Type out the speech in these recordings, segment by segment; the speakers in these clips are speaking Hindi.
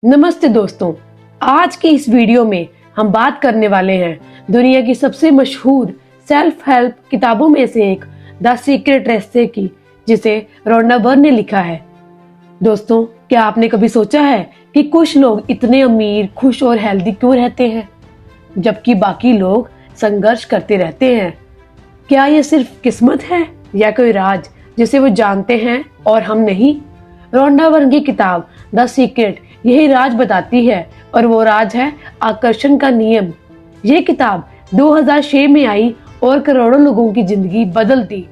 नमस्ते दोस्तों, आज की इस वीडियो में हम बात करने वाले हैं दुनिया की सबसे मशहूर सेल्फ हेल्प किताबों में से एक द सीक्रेट रेसिपी की, जिसे रोंडा बर्न ने लिखा है। दोस्तों, क्या आपने कभी सोचा है कि कुछ लोग इतने अमीर, खुश और हेल्दी क्यों रहते हैं, जबकि बाकी लोग संघर्ष करते रहते हैं? क्या ये सिर्फ किस्मत है या कोई राज जिसे वो जानते हैं और हम नहीं? रोंडा बर्न की किताब द सीक्रेट यही राज बताती है, और वो राज है आकर्षण का नियम। ये किताब 2006 में आई और करोड़ों लोगों की जिंदगी बदल दी।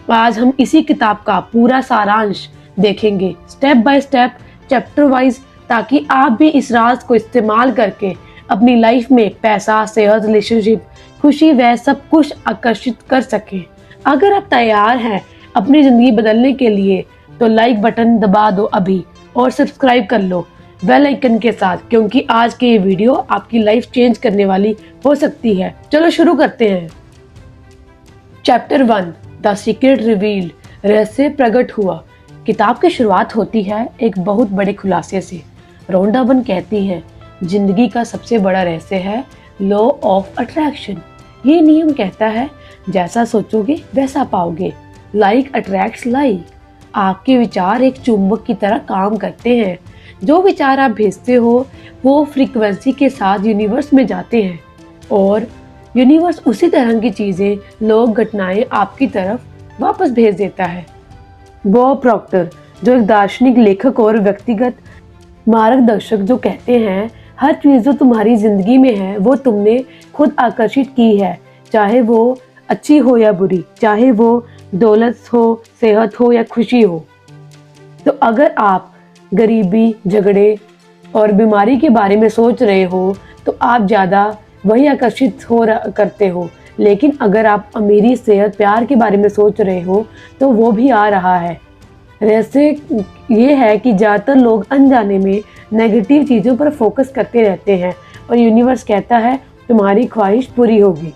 आज हम इसी किताब का पूरा सारांश देखेंगे, step by step, chapter wise, ताकि आप भी इस राज को इस्तेमाल करके अपनी लाइफ में पैसा, सेहत, रिलेशनशिप, खुशी व सब कुछ आकर्षित कर सकें। अगर आप तैयार हैं अपनी जिंदगी बदलने के लिए तो लाइक बटन दबा दो अभी और सब्सक्राइब कर लो बेल आइकन के साथ, क्योंकि आज के ये वीडियो आपकी लाइफ चेंज करने वाली हो सकती है। चलो शुरू करते हैं। चैप्टर 1, द सीक्रेट रिवील्ड, रहस्य प्रकट हुआ। किताब की शुरुआत होती है एक बहुत बड़े खुलासे से। रोंडा बर्न कहती है, जिंदगी का सबसे बड़ा रहस्य है लॉ ऑफ अट्रैक्शन। ये नियम कहता है, जैसा सोचोगे वैसा पाओगे। Like attracts like. आपके विचार एक चुंबक की तरह काम करते हैं। जो विचार आप भेजते हो वो फ्रीक्वेंसी के साथ यूनिवर्स में जाते हैं, और यूनिवर्स उसी तरह की चीजें, लोग, घटनाएं आपकी तरफ वापस भेज देता है। बॉब प्रॉक्टर, जो एक दार्शनिक, लेखक और व्यक्तिगत मार्गदर्शक, जो कहते हैं, हर चीज जो तुम्हारी जिंदगी में है वो तुमने खुद आकर्षित की है, चाहे वो अच्छी हो या बुरी, चाहे वो दौलत हो, सेहत हो या खुशी हो। तो अगर आप गरीबी, झगड़े और बीमारी के बारे में सोच रहे हो तो आप ज्यादा वही आकर्षित करते हो। लेकिन अगर आप अमीरी, सेहत, प्यार के बारे में सोच रहे हो तो वो भी आ रहा है। रहस्य ये है कि ज्यादातर लोग अनजाने में नेगेटिव चीजों पर फोकस करते रहते हैं, और यूनिवर्स कहता है तुम्हारी ख्वाहिश पूरी होगी।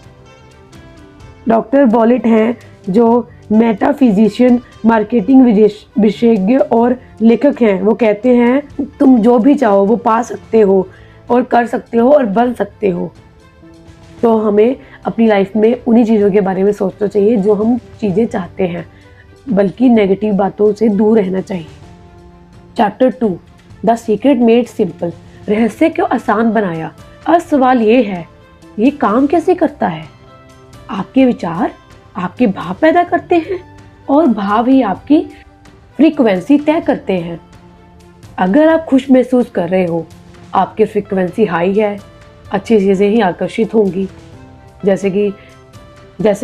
डॉक्टर वॉलेट हैं, जो मेटाफिजिशियन, मार्केटिंग विशेषज्ञ और लेखक हैं। वो कहते हैं तुम जो भी चाहो वो पा सकते हो और कर सकते हो और बन सकते हो। तो हमें अपनी लाइफ में उन्हीं चीज़ों के बारे में सोचना चाहिए जो हम चीज़ें चाहते हैं, बल्कि नेगेटिव बातों से दूर रहना चाहिए। Chapter 2, the secret made simple, रहस्य को आसान बनाया। अब सवाल ये है, ये काम कैसे करता है? आपके विचार आपके भाव पैदा करते हैं, और भाव ही आपकी फ्रीक्वेंसी तय करते हैं। अगर आप खुश महसूस कर रहे हो, आपकी फ्रीक्वेंसी हाई है, अच्छी चीज़ें ही आकर्षित होंगी। जैसे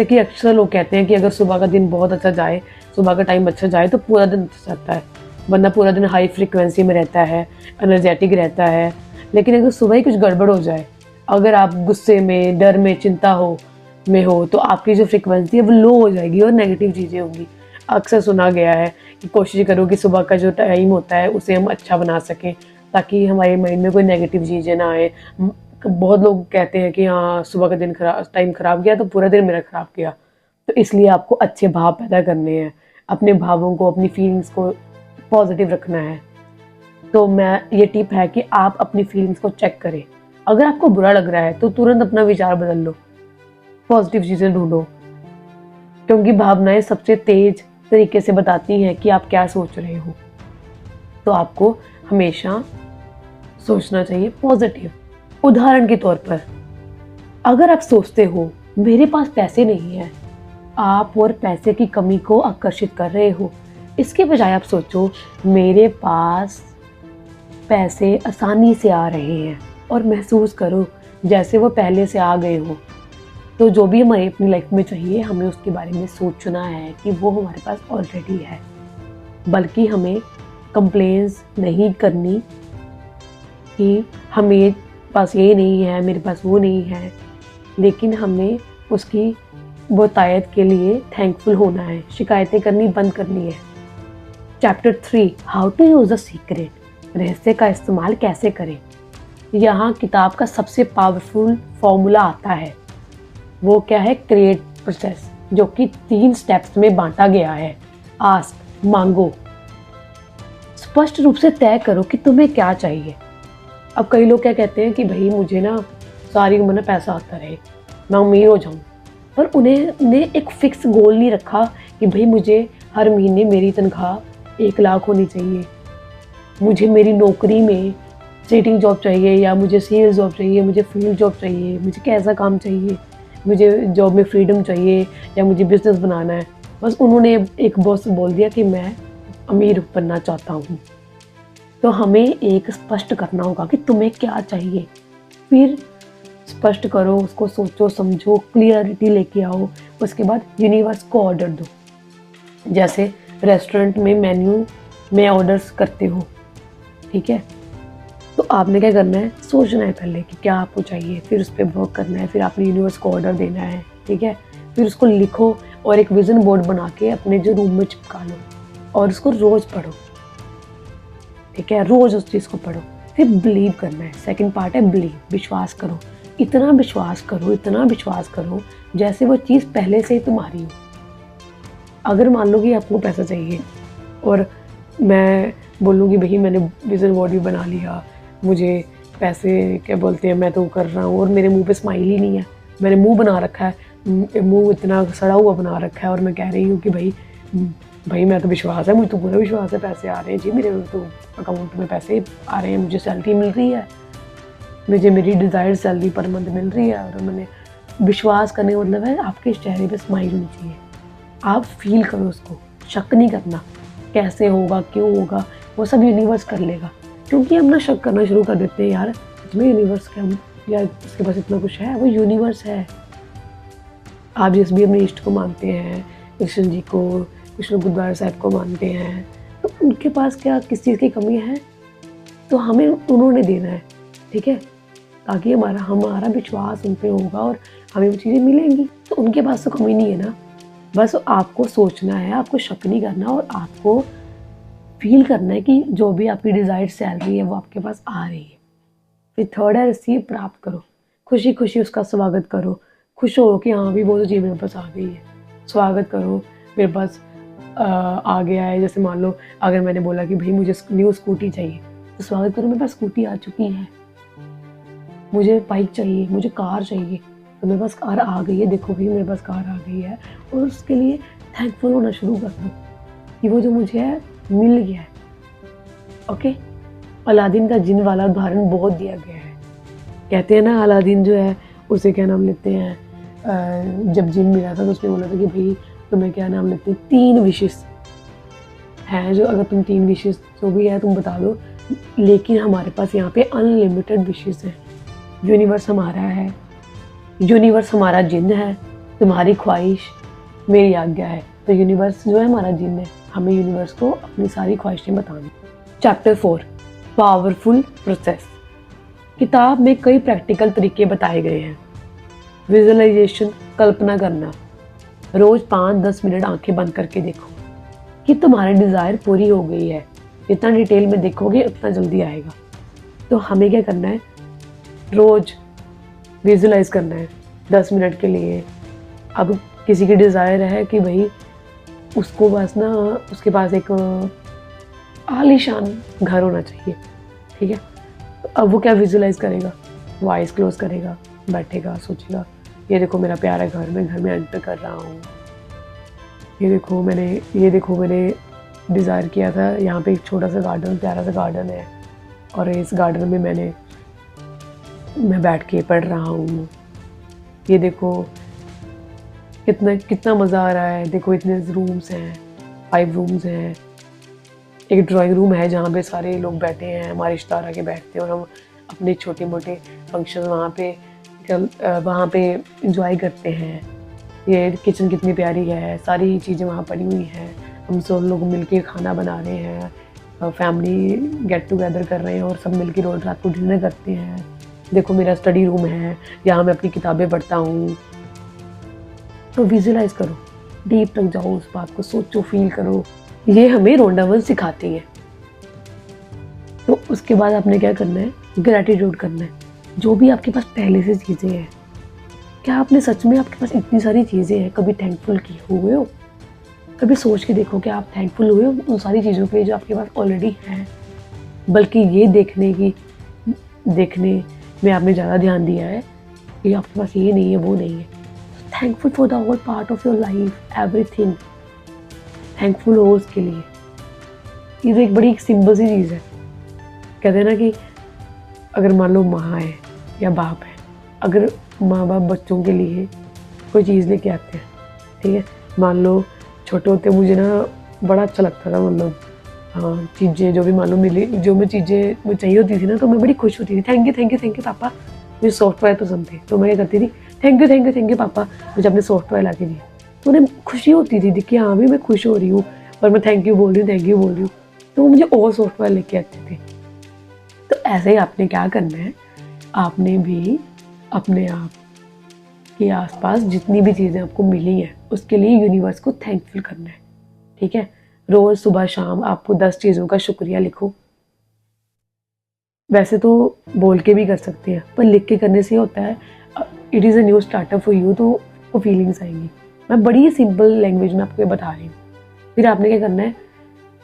कि अक्सर लोग कहते हैं कि अगर सुबह का दिन बहुत अच्छा जाए, सुबह का टाइम अच्छा जाए तो पूरा दिन अच्छा जाता है, वरना पूरा दिन हाई फ्रीक्वेंसी में रहता है, एनर्जेटिक रहता है। लेकिन अगर सुबह ही कुछ गड़बड़ हो जाए, अगर आप गुस्से में, डर में, चिंता हो तो आपकी जो फ्रीक्वेंसी है वो लो हो जाएगी और नेगेटिव चीज़ें होंगी। अक्सर सुना गया है कि कोशिश करो कि सुबह का जो टाइम होता है उसे हम अच्छा बना सकें, ताकि हमारे माइंड में कोई नेगेटिव चीज़ें ना आए। बहुत लोग कहते हैं कि हाँ, सुबह का टाइम खराब गया तो पूरा दिन मेरा खराब गया। तो इसलिए आपको अच्छे भाव पैदा करने हैं, अपने भावों को, अपनी फीलिंग्स को पॉजिटिव रखना है। तो ये टिप है कि आप अपनी फीलिंग्स को चेक करें। अगर आपको बुरा लग रहा है तो तुरंत अपना विचार बदल लो, पॉजिटिव चीजें ढूंढो, क्योंकि भावनाएं सबसे तेज तरीके से बताती हैं कि आप क्या सोच रहे हो। तो आपको हमेशा सोचना चाहिए पॉजिटिव। उदाहरण के तौर पर, अगर आप सोचते हो मेरे पास पैसे नहीं है, आप और पैसे की कमी को आकर्षित कर रहे हो। इसके बजाय आप सोचो मेरे पास पैसे आसानी से आ रहे हैं, और महसूस करो जैसे वो पहले से आ गए हो। तो जो भी हमारी अपनी लाइफ में चाहिए, हमें उसके बारे में सोचना है कि वो हमारे पास ऑलरेडी है, बल्कि हमें कंप्लेंस नहीं करनी कि हमें पास ये नहीं है, मेरे पास वो नहीं है, लेकिन हमें उसकी बहुतायत के लिए थैंकफुल होना है, शिकायतें करनी बंद करनी है। Chapter 3, how to use the secret, रहस्य का इस्तेमाल कैसे करें। यहाँ किताब का सबसे पावरफुल फॉर्मूला आता है। वो क्या है? क्रिएट प्रोसेस, जो कि 3 स्टेप्स में बांटा गया है। आस्क, मांगो। स्पष्ट रूप से तय करो कि तुम्हें क्या चाहिए। अब कई लोग क्या कहते हैं कि भाई मुझे ना सारी उम्र ना पैसा आता रहे, मैं अमीर हो जाऊँ, पर उन्हें एक फिक्स गोल नहीं रखा कि भाई मुझे हर महीने मेरी तनख्वाह 1 लाख होनी चाहिए, मुझे मेरी नौकरी में सिटिंग जॉब चाहिए, या मुझे सेल्स जॉब चाहिए, मुझे फील्ड जॉब चाहिए, मुझे कैसा काम चाहिए, मुझे जॉब में फ्रीडम चाहिए, या मुझे बिजनेस बनाना है। बस उन्होंने एक बॉस बोल दिया कि मैं अमीर बनना चाहता हूँ। तो हमें एक स्पष्ट करना होगा कि तुम्हें क्या चाहिए, फिर स्पष्ट करो उसको, सोचो समझो, क्लियरिटी लेके आओ। उसके बाद यूनिवर्स को ऑर्डर दो। जैसे रेस्टोरेंट में मेन्यू में ऑर्डर्स करते हो, ठीक है, तो आपने क्या करना है, सोचना है पहले कि क्या आपको चाहिए, फिर उस पर वर्क करना है, फिर आपने यूनिवर्स को ऑर्डर देना है, ठीक है। फिर उसको लिखो और एक विजन बोर्ड बना के अपने जो रूम में चिपका लो और उसको रोज पढ़ो, ठीक है, रोज उस चीज़ को पढ़ो। फिर बिलीव करना है, सेकंड पार्ट है बिलीव, विश्वास करो। इतना विश्वास करो, इतना विश्वास करो जैसे वो चीज़ पहले से ही तुम्हारी हो। अगर मान लो कि आपको पैसा चाहिए और मैं बोलूँगी भाई मैंने विजन बोर्ड भी बना लिया, मुझे पैसे क्या बोलते हैं मैं तो कर रहा हूँ, और मेरे मुंह पे स्माइल ही नहीं है, मैंने मुंह बना रखा है, मुंह इतना सड़ा हुआ बना रखा है, और मैं कह रही हूँ कि भाई मैं तो विश्वास है, मुझे तो पूरा विश्वास है, पैसे आ रहे हैं जी, मेरे तो अकाउंट में पैसे आ रहे हैं, मुझे सैलरी मिल रही है, मुझे मेरी डिज़ायर्ड सैलरी पर मंथ मिल रही है। और मैंने विश्वास करने का मतलब है आपके चेहरे पे स्माइल होनी चाहिए, आप फील करो उसको, शक नहीं करना कैसे होगा क्यों होगा, वो सब यूनिवर्स कर लेगा। क्योंकि हम ना शक करना शुरू कर देते हैं, यार इसमें यूनिवर्स क्या, यार इसके पास इतना कुछ है, वो यूनिवर्स है। आप जिस भी अपने इष्ट को मानते हैं, कृष्ण जी को, कृष्ण गुरुद्वारा साहब को मानते हैं, तो उनके पास क्या किस चीज़ की कमी है, तो हमें उन्होंने देना है, ठीक है, ताकि हमारा विश्वास उन पर होगा और हमें वो चीज़ें मिलेंगी। तो उनके पास तो कमी नहीं है ना, बस आपको सोचना है, आपको शक नहीं करना, और आपको फील करना है कि जो भी आपकी डिज़ायर्ड सैलरी है वो आपके पास आ रही है। फिर थर्ड है रिसीव, प्राप्त करो, खुशी खुशी उसका स्वागत करो, खुश हो कि हाँ भी वो तो चीज़ मेरे पास आ गई है, स्वागत करो, मेरे पास आ गया है। जैसे मान लो अगर मैंने बोला कि भाई मुझे न्यू स्कूटी चाहिए, तो स्वागत करो मेरे पास स्कूटी आ चुकी है। मुझे बाइक चाहिए, मुझे कार चाहिए, तो मेरे पास कार आ गई है, देखो भाई मेरे पास कार आ गई है, और उसके लिए थैंकफुल होना शुरू कर दो कि वो जो मुझे है मिल गया है। ओके, अलादीन का जिन वाला उदाहरण बहुत दिया गया है। कहते हैं ना अलादीन जो है उसे क्या नाम लेते हैं, जब जिन मिला था तो उसने बोला था कि भाई तुम्हें क्या नाम लेते हैं, 3 विशेस हैं, जो अगर तुम 3 विशेस जो भी है तुम बता दो, लेकिन हमारे पास यहाँ पे अनलिमिटेड विशेस है। यूनिवर्स हमारा है, यूनिवर्स हमारा जिन है, तुम्हारी ख्वाहिश मेरी आज्ञा है। तो यूनिवर्स जो है हमारा जिन है, हमें यूनिवर्स को अपनी सारी ख्वाहिशें बतानी। Chapter 4, powerful process. किताब में कई प्रैक्टिकल तरीके बताए गए हैं। विजुअलाइजेशन, कल्पना करना, रोज 5-10 मिनट आंखें बंद करके देखो कि तुम्हारी डिज़ायर पूरी हो गई है। जितना डिटेल में देखोगे उतना जल्दी आएगा। तो हमें क्या करना है, रोज विजुलाइज करना है 10 मिनट के लिए। अब किसी की डिज़ायर है कि भाई उसको बस ना उसके पास एक आलीशान घर होना चाहिए, ठीक है, तो अब वो क्या विजुलाइज करेगा, वो आइज क्लोज करेगा, बैठेगा, सोचेगा ये देखो मेरा प्यारा घर, मैं घर में एंटर कर रहा हूँ, ये देखो मैंने डिज़ायर किया था, यहाँ पे एक छोटा सा गार्डन, प्यारा सा गार्डन है, और इस गार्डन में मैं बैठ के पढ़ रहा हूँ, ये देखो कितना मज़ा आ रहा है, देखो इतने रूम्स हैं, 5 रूम्स हैं, एक ड्राइंग रूम है जहाँ पे सारे लोग बैठे हैं, हमारे रिश्तेदार आके बैठते हैं और हम अपने छोटे मोटे फंक्शन वहाँ पे इंजॉय करते हैं। ये किचन कितनी प्यारी है, सारी चीज़ें वहाँ पड़ी हुई हैं, हम सब लोग मिलके खाना बना रहे हैं, फैमिली गेट टुगेदर कर रहे हैं और सब मिलके रोज़ रात को डिनर करते हैं। देखो मेरा स्टडी रूम है, यहाँ मैं अपनी किताबें पढ़ता हूँ। तो विजुलाइज करो, डीप तक जाओ, उस बात को सोचो, फील करो। ये हमें रोंडा वन सिखाती है। तो उसके बाद आपने क्या करना है, ग्रैटिट्यूड करना है। जो भी आपके पास पहले से चीज़ें हैं, क्या आपने सच में आपके पास इतनी सारी चीज़ें हैं, कभी थैंकफुल हुए हो? कभी सोच के देखो कि आप थैंकफुल हुए हो उन सारी चीज़ों के लिए जो आपके पास ऑलरेडी हैं। बल्कि ये देखने की देखने में आपने ज़्यादा ध्यान दिया है कि आपके पास ये नहीं है वो नहीं है। Thankful for the whole part of your life, everything thankful हो उसके लिए। ये तो एक बड़ी सिंपल सी चीज़ है। कहते हैं ना कि अगर मान लो माँ है या बाप है, अगर माँ बाप बच्चों के लिए कोई चीज़ लेके आते हैं, ठीक है, मान लो छोटे होते मुझे ना बड़ा अच्छा लगता था, मतलब हाँ चीज़ें जो भी मान लो मिली, जो मैं चीज़ें मुझे चाहिए होती थी ना, तो मैं बड़ी खुश होती थी। Thank you thank you thank you पापा, मुझे सॉफ्टवेयर पसंद थे, तो मैं क्या करती थी, thank you thank you thank you पापा, मुझे अपने सॉफ्टवेयर ला के दिए। तो उन्हें खुशी होती थी कि हाँ भी मैं खुश हो रही हूँ और मैं थैंक यू बोल रही हूँ, थैंक यू बोल रही हूँ, तो वो मुझे और सॉफ्टवेयर लेके आते थे। तो ऐसे ही आपने क्या करना है, आपने भी अपने आप के आसपास जितनी भी चीज़ें आपको मिली हैं उसके लिए यूनिवर्स को थैंकफुल करना है, ठीक है। रोज़ सुबह शाम आपको 10 चीज़ों का शुक्रिया लिखो। वैसे तो बोल के भी कर सकते हैं, पर लिख के करने से होता है it is a new startup for you, तो वो फीलिंग्स आएंगी। मैं बड़ी सिंपल लैंग्वेज में आपको ये बता रही हूँ। फिर आपने क्या करना है,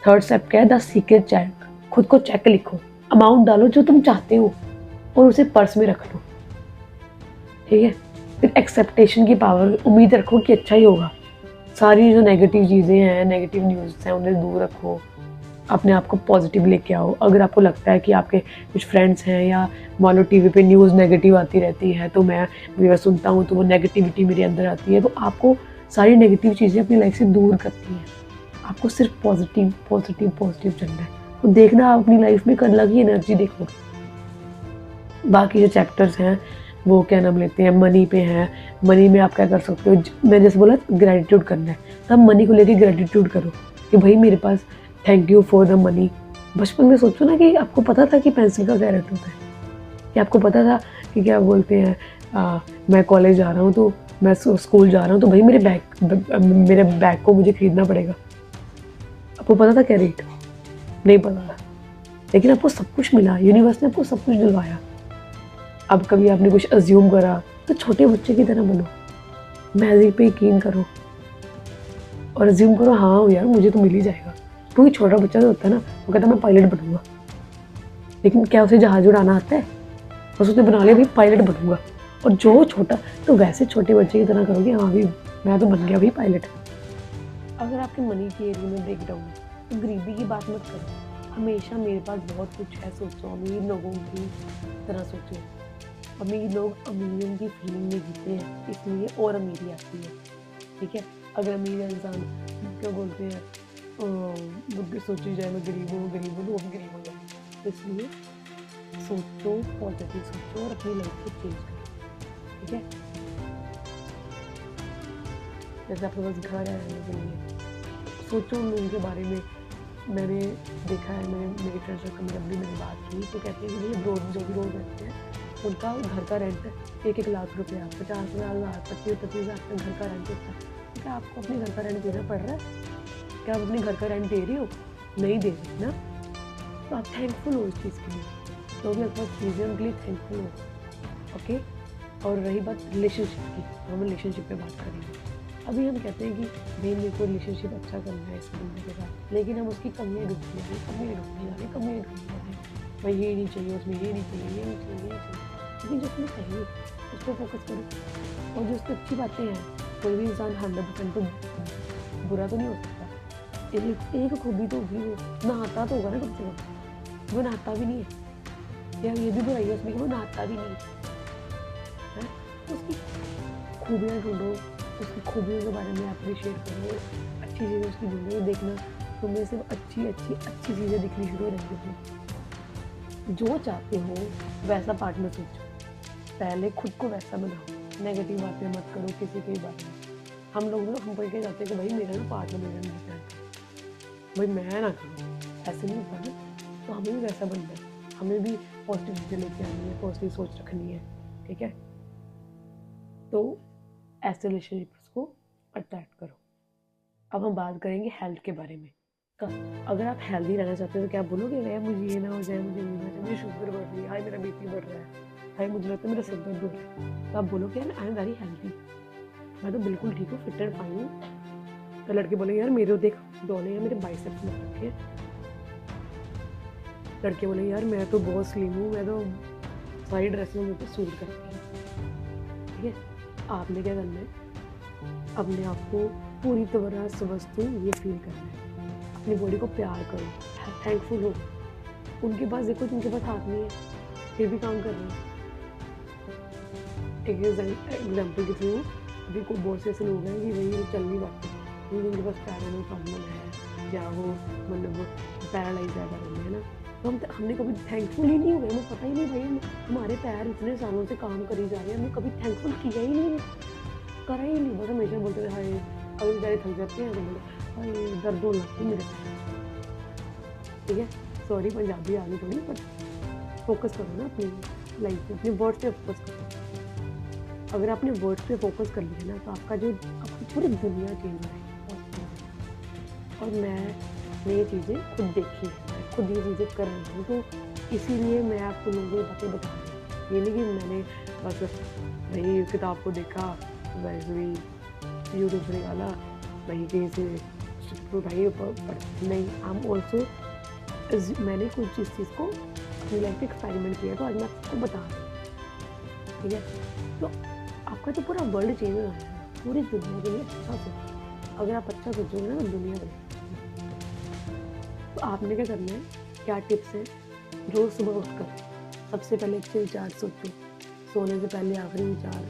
थर्ड स्टेप क्या है, द सीक्रेट चेक। खुद को चेक लिखो, अमाउंट डालो जो तुम चाहते हो और उसे पर्स में रख लो, ठीक है। फिर एक्सेप्टेशन की पावर, उम्मीद रखो कि अच्छा ही होगा। सारी जो नेगेटिव चीज़ें हैं, नेगेटिव न्यूज़ हैं, उन्हें दूर रखो। अपने आप को पॉजिटिव लेके आओ। अगर आपको लगता है कि आपके कुछ फ्रेंड्स हैं या मान लो टीवी पे न्यूज़ नेगेटिव आती रहती है, तो मैं सुनता हूँ तो वो नेगेटिविटी मेरे अंदर आती है, तो आपको सारी नेगेटिव चीज़ें अपनी लाइफ से दूर करती हैं। आपको सिर्फ पॉजिटिव पॉजिटिव पॉजिटिव चलना है। तो देखना आप अपनी लाइफ में एक अलग ही एनर्जी देखोगे। बाकी जो चैप्टर्स हैं वो क्या नाम लेते हैं, मनी पे हैं। मनी में आप क्या कर सकते हो, मैं जैसे बोला ग्रेटिट्यूड करना है, तब मनी को लेके ग्रेटिट्यूड करो कि भाई मेरे पास, thank you for the money. बचपन में सोचो ना कि आपको पता था कि पेंसिल का क्या रेट होता है, कि आपको पता था कि क्या बोलते हैं, मैं कॉलेज जा रहा हूँ तो मैं स्कूल जा रहा हूँ तो भाई मेरे बैग को मुझे खरीदना पड़ेगा। आपको पता था क्या रेट? नहीं पता था, लेकिन आपको सब कुछ मिला, यूनिवर्स ने आपको सब कुछ दिलवाया। अब कभी आपने कुछ अज्यूम करा तो छोटे बच्चे की तरह बनो, मैजिक पे यकीन करो और अज्यूम करो हाँ यार मुझे तो मिल ही जाएगा। क्योंकि छोटा बच्चा जो होता है ना, वो कहता है मैं पायलट बनूंगा, लेकिन क्या उसे जहाज उड़ाना आता है? बस उसने बना लिया भाई पायलट बनूंगा। और जो छोटा, तो वैसे छोटे बच्चे की तरह करोगे, हाँ भाई मैं तो बन गया भाई पायलट। अगर आपके मनी के एरिया में ब्रेकडाउन है तो गरीबी की बात मत करो, हमेशा मेरे पास बहुत कुछ है सोचो। अमीर लोगों की तरह सोचो। अमीर लोग अमीरों की फीलिंग में जीते हैं, इसलिए और अमीरी आती है, ठीक है। अगर अमीर इंसान क्या बोलते हैं, सोची जाए मैं गरीब हूँ तो वो भी गरीब हो जाए। इसलिए सोचो, पॉजिटिव सोचो और अपनी लाइफ को चेंज करो, ठीक है। जैसे आपके पास घर है रहने के लिए, सोचो उन लोगों के बारे में। मैंने देखा है, मेरी फ्रेंड सर्कल में अभी मैंने बात की तो कहते हैं कि रोड जो भी रोड रहते हैं उनका घर का रेंट 1-1 लाख रुपया, 50,000, 25,000 का घर का रेंट होता है। क्या आपको अपने घर का रेंट देना पड़ रहा है? क्या आप अपने घर का रेंट दे रही हो? नहीं दे रही ना, तो आप थैंकफुल हो इस चीज़ के लिए। जो भी आपके पास चीज़ें उनके लिए थैंकफुल हो, ओके। और रही बात रिलेशनशिप की, हम रिलेशनशिप पे बात करेंगे। अभी हम कहते हैं कि भाई मेरे को रिलेशनशिप अच्छा करना है इस बंदे के साथ, लेकिन हम उसकी कमियाँ ढूंढते हैं, कमियाँ ढूंढते हैं, भाई ये नहीं चाहिए उसमें, ये नहीं चाहिए, ये नहीं चाहिए, ये नहीं चाहिए। लेकिन जो उसमें चाहिए उस पर फोकस करो, और जो उसकी अच्छी बातें हैं। कोई भी इंसान 100% तो बुरा तो नहीं हो सकता। एक खूबी तो होगी, वो नहाता तो होगा ना कम से कम, वो नहाता भी नहीं है, या ये भी बुराई है उसमें कि वो नहाता भी नहीं है। उसकी खूबियाँ ढूंढो, उसकी खूबियों के बारे में अप्रिशिएट करो, अच्छी चीज़ें उसकी ढूंढो। देखना तुम्हें सिर्फ अच्छी अच्छी अच्छी चीज़ें दिखनी शुरू हो जाएंगी। जो चाहते हो वैसा पार्टनर सोचो, पहले खुद को वैसा बनाओ। नेगेटिव बातें मत करो किसी के बारे में। हम लोग ना हम बोल के जाते हैं कि भाई मेरा ना पार्टनर मेरा नहीं चाहता, भाई मैं ना करूँ, ऐसे नहीं होता ना। तो हमें भी वैसा बनना है, हमें भी पॉजिटिव चीज़ें लेके आनी है, पॉजिटिव सोच रखनी है, ठीक है। तो ऐसे रिलेशनशिप्स को अट्रैक्ट करो। अब हम बात करेंगे हेल्थ के बारे में। अगर आप हेल्दी रहना चाहते हो तो क्या आप बोलोगे यार मुझे ये ना हो जाए, मुझे ये ना हो जाए, मुझे शुगर बढ़ रही है, हाय मेरा बीपी बढ़ रहा है, हाय मुझे लगता है मेरा सिर दर्द हो रहा है। तो आप बोलोगे यार आई एम वेरी हेल्दी, मैं तो बिल्कुल ठीक हूँ, फिट एंड फाइन हूँ। तो लड़के बोलेंगे यार मेरे देख डोले हैं, मेरे बाइसेप्स में रखे हैं। लड़के बोलेंगे यार मैं तो बहुत स्लिम हूँ, मैं तो सारी ड्रेसें मुझ पर सूट करती हैं। ठीक है, आपने क्या करना है, अपने आप को पूरी तरह समझते ये फील करना है, अपनी बॉडी को प्यार करो, थैंकफुल हो। उनके पास देखो, जिनके पास हाथ नहीं है फिर भी काम कर रहे हैं। एक एग्जाम्पल के थ्रू, अभी को बहुत से ऐसे लोग हैं कि वही चल नहीं पाते, क्योंकि उनके पास पैरों में प्रॉब्लम है या वो मतलब पैरालाइज ज़्यादा रहते हैं ना। तो हमने कभी थैंकफुल ही नहीं हुए, हमें पता ही नहीं भाई हमारे पैर इतने सालों से काम करी जा रहे हैं, हमने कभी थैंकफुल किया ही नहीं, करा ही नहीं। बस हमेशा बोलते थे हाय, अभी बेचारे थक जाते हैं तो बोलते हाय दर्द होने लगती मेरे पैर। ठीक है, सॉरी पंजाबी आ गई थोड़ी, बट फोकस करो ना अपनी लाइफ पे, अपने वर्ड्स पे फोकस करो। अगर आपने वर्ड्स पे फोकस कर लिया ना तो आपकी पूरी दुनिया चेंज हो जाएगी। और मैं ये चीज़ें खुद देखी है, खुद ये चीज़ें कर रही हूँ, तो इसीलिए मैं आपको लोगों को बातें बता रही हूँ। ये नहीं कि मैंने बस भाई किताब को देखा, वैसे भी यूट्यूब से निकाला, वही कहीं से भाई नहीं, आई एम ऑल्सो, मैंने कुछ इस चीज़ को अपनी लाइफ में एक्सपेरिमेंट किया, तो आज मैं आपको बता रही हूँ। ठीक है, तो आपका तो पूरा वर्ल्ड चेंज हो जाएगा, पूरी दुनिया के लिए अच्छा सोचो। अगर आप अच्छा सोचोगे ना तो दुनिया बनेगी। तो आपने क्या करना है, क्या टिप्स हैं, रोज सुबह उठकर सबसे पहले अच्छे विचार सोचो, सोने से पहले आखिरी विचार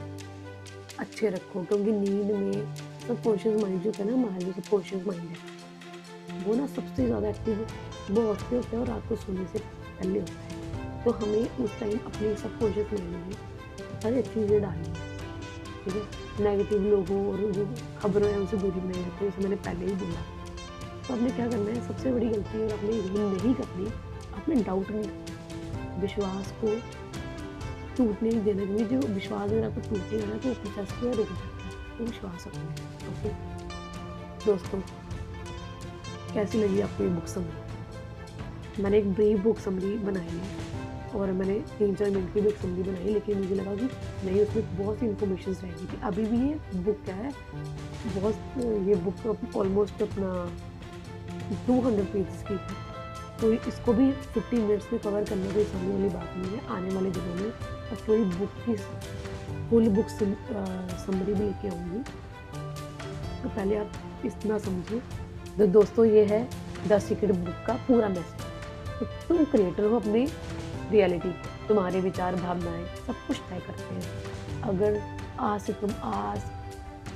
अच्छे रखो, क्योंकि नींद में सबकॉन्शियस माइंड जो है ना, हमारा जो सबकॉन्शियस माइंड है वो ना सबसे ज़्यादा एक्टिव वो होते हैं और रात को सोने से पहले होता है। तो हमें उस टाइम अपने सबकॉन्शियस माइंड में सारी अच्छी चीज़ें डालनी है। ठीक है, नेगेटिव लोगों और जो खबरों हैं उनसे दूरी नहीं रखो, जैसे मैंने पहले ही बोला। तो आपने क्या करना है, सबसे बड़ी गलती और आपने ये नहीं करनी, आपने डाउट नहीं करना, विश्वास को टूटने नहीं देना, क्योंकि जो विश्वास अगर आपको टूटेगा ना तो वो प्रोसेस को रोक सकता है। तो विश्वास रखना। ओके दोस्तों, कैसी लगी आपको ये बुक समरी? मैंने एक ब्रीफ बुक समरी बनाई है और मैंने 3-4 मिनट की बुक समरी बनाई, लेकिन मुझे लगा कि नहीं, उसमें बहुत सी इन्फॉर्मेशन रहेगी थी। अभी भी ये बुक क्या है, ये बुक ऑलमोस्ट अपना 200 पेजेस की है, तो इसको भी 15 मिनट्स में कवर करने कोई समझने वाली बात नहीं है। आने वाले दिनों में अब पूरी बुक की फुल बुक समरी भी लेके आऊँगी। तो पहले आप इतना समझिए। तो दोस्तों, ये है द सीक्रेट बुक का पूरा मैसेज। तो तुम क्रिएटर हो अपनी रियलिटी, तुम्हारे विचार भावनाएं सब कुछ तय करते हैं। अगर आज से तुम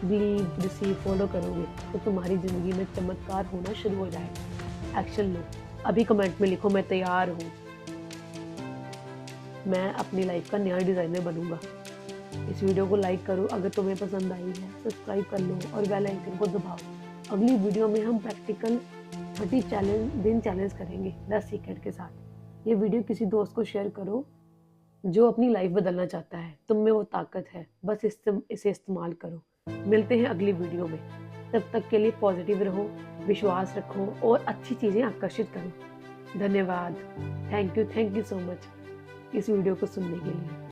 बिलीव, रिसीव, फॉलो करोगे तो तुम्हारी ज़िंदगी में चमत्कार होना शुरू हो जाएगा। एक्शन लो, अभी कमेंट में लिखो मैं तैयार हूँ, मैं अपनी लाइफ का नया डिज़ाइनर बनूंगा। इस वीडियो को लाइक करो, अगर तुम्हें पसंद आई है सब्सक्राइब कर लो और बेल आइकन को दबाओ। अगली वीडियो में हम प्रैक्टिकल 30 दिन चैलेंज करेंगे 10 सीक्रेट के साथ। ये वीडियो किसी दोस्त को शेयर करो जो अपनी लाइफ बदलना चाहता है। तुम में वो ताकत है, बस इसे इस्तेमाल करो। मिलते हैं अगली वीडियो में, तब तक के लिए पॉजिटिव रहो, विश्वास रखो और अच्छी चीज़ें आकर्षित करो। धन्यवाद, थैंक यू सो मच इस वीडियो को सुनने के लिए।